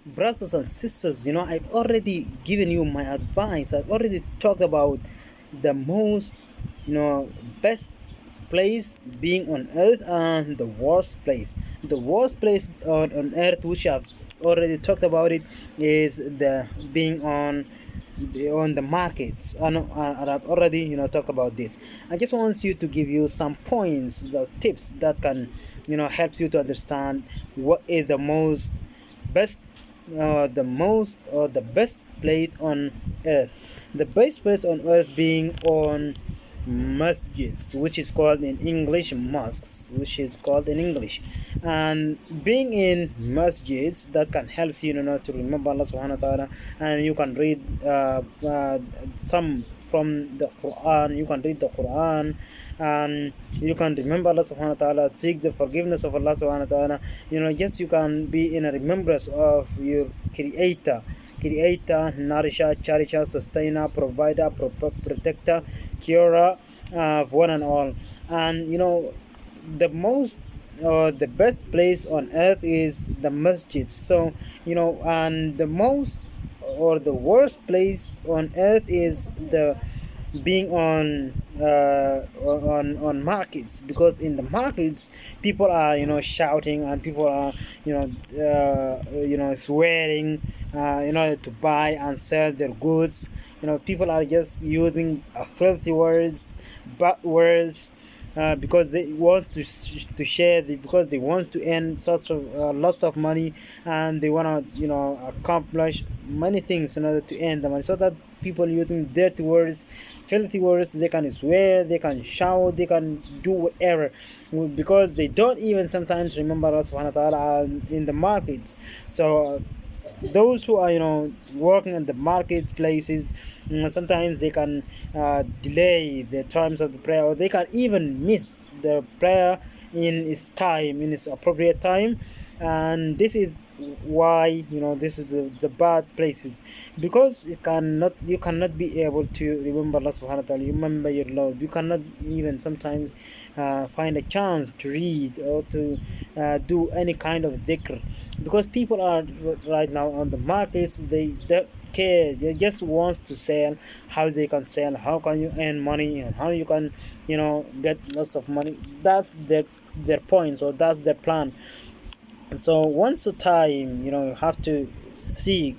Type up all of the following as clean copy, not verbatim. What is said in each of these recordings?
Brothers and sisters, I've already given you my advice. I've already talked about the most, you know, best place being on earth and the worst place. The worst place on earth, which I've already talked about it, is the being on the markets. And I've already, talked about this. I just want you to give you some points, the tips that can, help you to understand what is best the best place on earth. The best place on earth being on masjids, which is called in English mosques, which is called in English. And being in masjids, that can help you, to remember Allah subhanahu wa ta'ala. And you can read some from the Quran. You can read the Quran, and you can remember Allah subhanahu wa ta'ala, seek the forgiveness of Allah subhanahu wa ta'ala. Yes, you can be in a remembrance of your creator, nourisher, cherisher, sustainer, provider, protector, curer of one and all. And the best place on earth is the masjid. So, and the most or the worst place on earth is the being on markets, because in the markets people are shouting, and people are swearing in order to buy and sell their goods. People are just using filthy words, bad words, because they want to share because they want to earn such lots of money, and they want to accomplish many things in order to earn the money. So that people using dirty words, filthy words, they can swear, they can shout, they can do whatever, because they don't even sometimes remember Allah subhanahu wa ta'ala in the markets. So those who are working in the marketplaces, sometimes they can delay the times of the prayer, or they can even miss the prayer in its appropriate time. And this is why this is the bad places, because you cannot be able to remember Allah subhanahu wa ta'ala, you remember your Lord. You cannot even sometimes find a chance to read or to do any kind of dhikr, because people are right now on the markets. They don't care, they just want to sell, how they can sell, how can you earn money, and how you can get lots of money. That's their point, or that's their plan. So once a time, you have to seek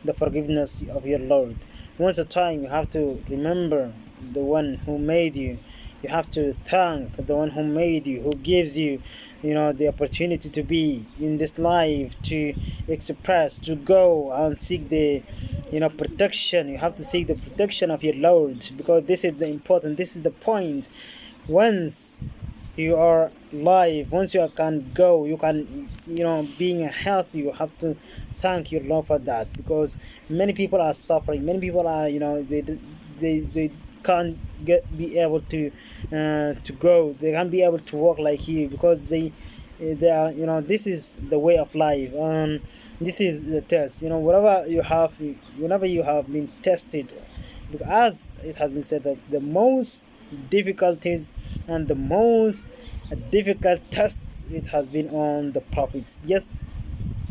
the forgiveness of your Lord. Once a time, you have to remember the one who made you. You have to thank the one who made you, who gives you, the opportunity to be in this life, to express, to go and seek the, protection. You have to seek the protection of your Lord, because this is the important. This is the point. Once you are live, once you can go, you can being healthy, you have to thank your Lord for that, because many people are suffering, many people are they can't be able to go, they can't be able to walk like you, because they are this is the way of life. This is the test, whenever you have been tested, as it has been said that the most difficulties and the most difficult tests, it has been on the prophets. Just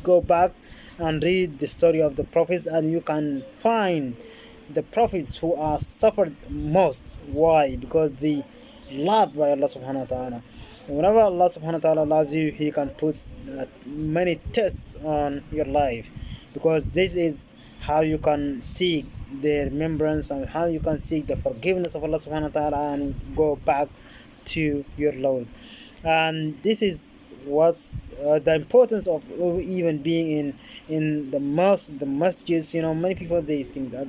go back and read the story of the prophets, and you can find the prophets who are suffered most. Why? Because they loved by Allah subhanahu wa ta'ala. Whenever Allah subhanahu wa ta'ala loves you, He can put many tests on your life, because this is how you can seek the remembrance, and how you can seek the forgiveness of Allah subhanahu wa ta'ala, and go back to your Lord. And this is what's the importance of even being in the masjids. Many people, they think that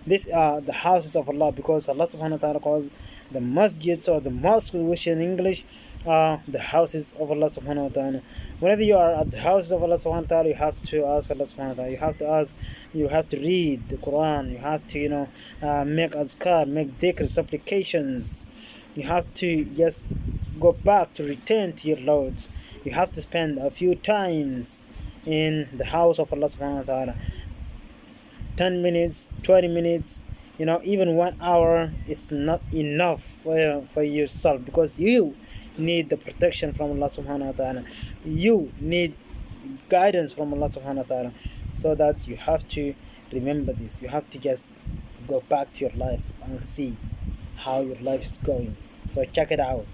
these are the houses of Allah, because Allah subhanahu wa ta'ala called the masjids, or the mosque, which in English are the houses of Allah subhanahu wa ta'ala. Whenever you are at the houses of Allah subhanahu wa ta'ala, you have to ask Allah subhanahu wa ta'ala, you have to read the Quran, you have to make azkar, make dhikr, supplications. You have to just go back to return to your Lord. You have to spend a few times in the house of Allah subhanahu wa ta'ala. 10 minutes, 20 minutes, even 1 hour, it's not enough for yourself, because you need the protection from Allah subhanahu wa ta'ala. You need guidance from Allah subhanahu wa ta'ala. So that you have to remember this. You have to just go back to your life and see how your life is going. So check it out.